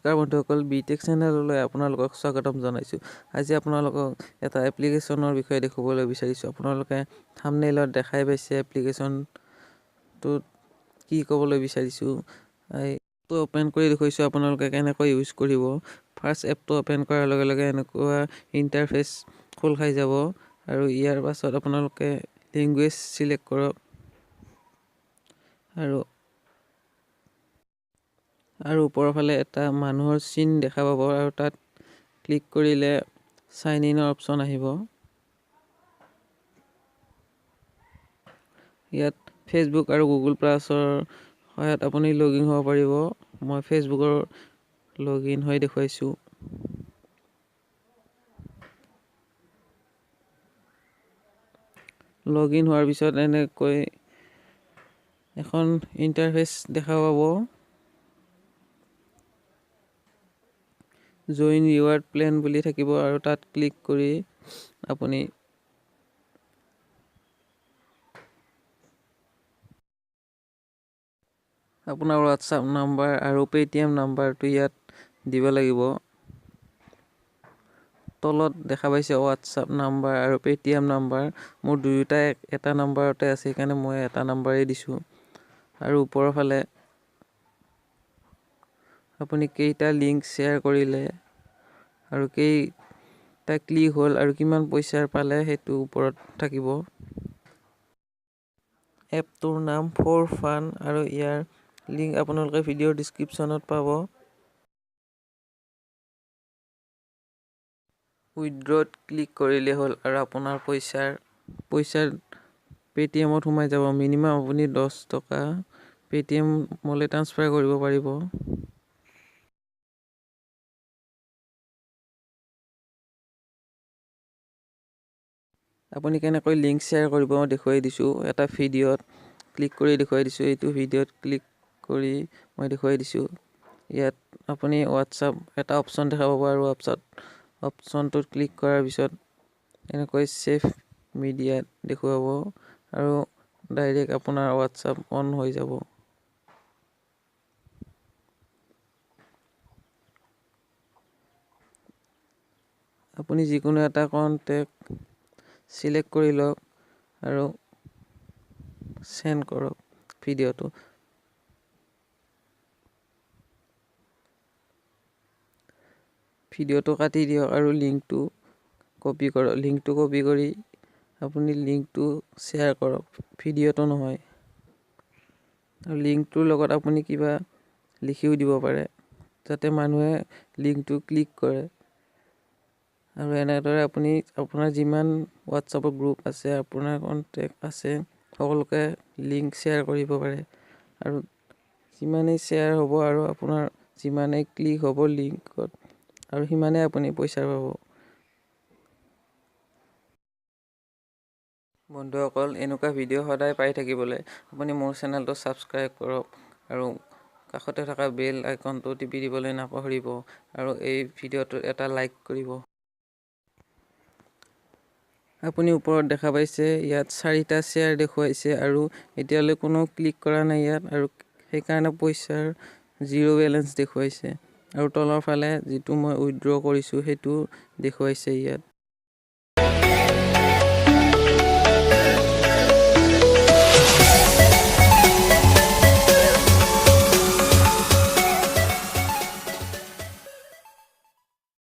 নমস্কাৰ বন্ধুসকল, বিটেক চেনেললৈ আপোনালোকক স্বাগতম জনাইছোঁ। আজি আপোনালোকক এটা এপ্লিকেশ্যনৰ বিষয়ে দেখুৱাবলৈ বিচাৰিছোঁ। আপোনালোকে থাম্বনেইলত দেখাই পাইছে এপ্লিকেশ্যনটোত কি ক'বলৈ বিচাৰিছোঁ। এপটো অ'পেন কৰি দেখুৱাইছোঁ আপোনালোকে কেনেকৈ ইউজ কৰিব। ফাৰ্ষ্ট এপটো অ'পেন কৰাৰ লগে লগে এনেকুৱা ইণ্টাৰফেচ খোল খাই যাব আৰু ইয়াৰ পাছত আপোনালোকে লেংগুৱেজ চিলেক্ট কৰক আৰু ওপৰৰ ফালে এটা মানুহৰ চিন দেখা পাব আৰু তাত ক্লিক কৰিলে চাইন ইনৰ অপশ্যন আহিব। ইয়াত ফেচবুক আৰু গুগল প্লাছৰ সহায়ত আপুনি লগ ইন হ'ব পাৰিব। মই ফেচবুকৰ লগ ইন হৈ দেখুৱাইছোঁ। লগ ইন হোৱাৰ পিছত এনেকৈ এখন ইণ্টাৰফেচ দেখা পাব। জইন ৰিৱাৰ্ড প্লেন বুলি থাকিব আৰু তাত ক্লিক কৰি আপুনি আপোনাৰ হোৱাটছআপ নাম্বাৰ আৰু পে'টিএম নাম্বাৰটো ইয়াত দিব লাগিব। তলত দেখা পাইছে হোৱাটছআপ নাম্বাৰ আৰু পে'টিএম নাম্বাৰ। মোৰ দুয়োটাই এটা নাম্বাৰতে আছে, সেইকাৰণে মই এটা নাম্বাৰেই দিছোঁ। আৰু ওপৰৰ ফালে আপুনি কেইটা লিংক শ্বেয়াৰ কৰিলে আৰু কেইটা ক্লিক হ'ল আৰু কিমান পইচাৰ পালে সেইটো ওপৰত থাকিব। এপটোৰ নাম ফৰ ফান আৰু ইয়াৰ লিংক আপোনালোকে ভিডিঅ'ৰ ডিছক্ৰিপশ্যনত পাব। উইথড্ৰত ক্লিক কৰিলে হ'ল আৰু আপোনাৰ পইচাৰ পে'টিএমত সোমাই যাব। মিনিমাম আপুনি 10 টকা পে'টিএমলৈ ট্ৰান্সফাৰ কৰিব পাৰিব। আপুনি কেনেকৈ লিংক শ্বেয়াৰ কৰিব মই দেখুৱাই দিছোঁ। এটা ভিডিঅ'ত ক্লিক কৰি দেখুৱাই দিছোঁ। এইটো ভিডিঅ'ত ক্লিক কৰি মই দেখুৱাই দিছোঁ। ইয়াত আপুনি হোৱাটছআপ এটা অপশ্যন দেখা পাব আৰু অপশ্যনটোত ক্লিক কৰাৰ পিছত এনেকৈ ছেভ মিডিয়াত দেখুৱাব আৰু ডাইৰেক্ট আপোনাৰ হোৱাটছআপ অন হৈ যাব। আপুনি যিকোনো এটা কণ্টেক্ট চিলেক্ট কৰি লওক আৰু চেণ্ড কৰক ভিডিঅ'টো। ভিডিঅ'টো কাটি দিয়ক আৰু লিংকটো কপি কৰক। লিংকটো কপি কৰি আপুনি লিংকটো শ্বেয়াৰ কৰক, ভিডিঅ'টো নহয়। আৰু লিংকটোৰ লগত আপুনি কিবা লিখিও দিব পাৰে যাতে মানুহে লিংকটো ক্লিক কৰে। আৰু এনেদৰে আপুনি আপোনাৰ যিমান হোৱাটছআপৰ গ্ৰুপ আছে, আপোনাৰ কণ্টেক্ট আছে, সকলোকে লিংক শ্বেয়াৰ কৰিব পাৰে। আৰু যিমানেই শ্বেয়াৰ হ'ব আৰু আপোনাৰ যিমানেই ক্লিক হ'ব লিংকত আৰু সিমানেই আপুনি পইচা পাব। বন্ধুসকল, এনেকুৱা ভিডিঅ' সদায় পাই থাকিবলৈ আপুনি মোৰ চেনেলটো ছাবস্ক্ৰাইব কৰক আৰু কাষতে থকা বেল আইকনটো টিপি দিবলৈ নাপাহৰিব আৰু এই ভিডিঅ'টোত এটা লাইক কৰিব। আপুনি ওপৰত দেখা পাইছে ইয়াত 4টা শ্বেয়াৰ দেখুৱাইছে আৰু এতিয়ালৈ কোনো ক্লিক কৰা নাই ইয়াত, আৰু সেইকাৰণে পইচাৰ 0 বেলেঞ্চ দেখুৱাইছে। আৰু তলৰ ফালে যিটো মই উইথড্ৰ কৰিছোঁ সেইটো দেখুৱাইছে ইয়াত।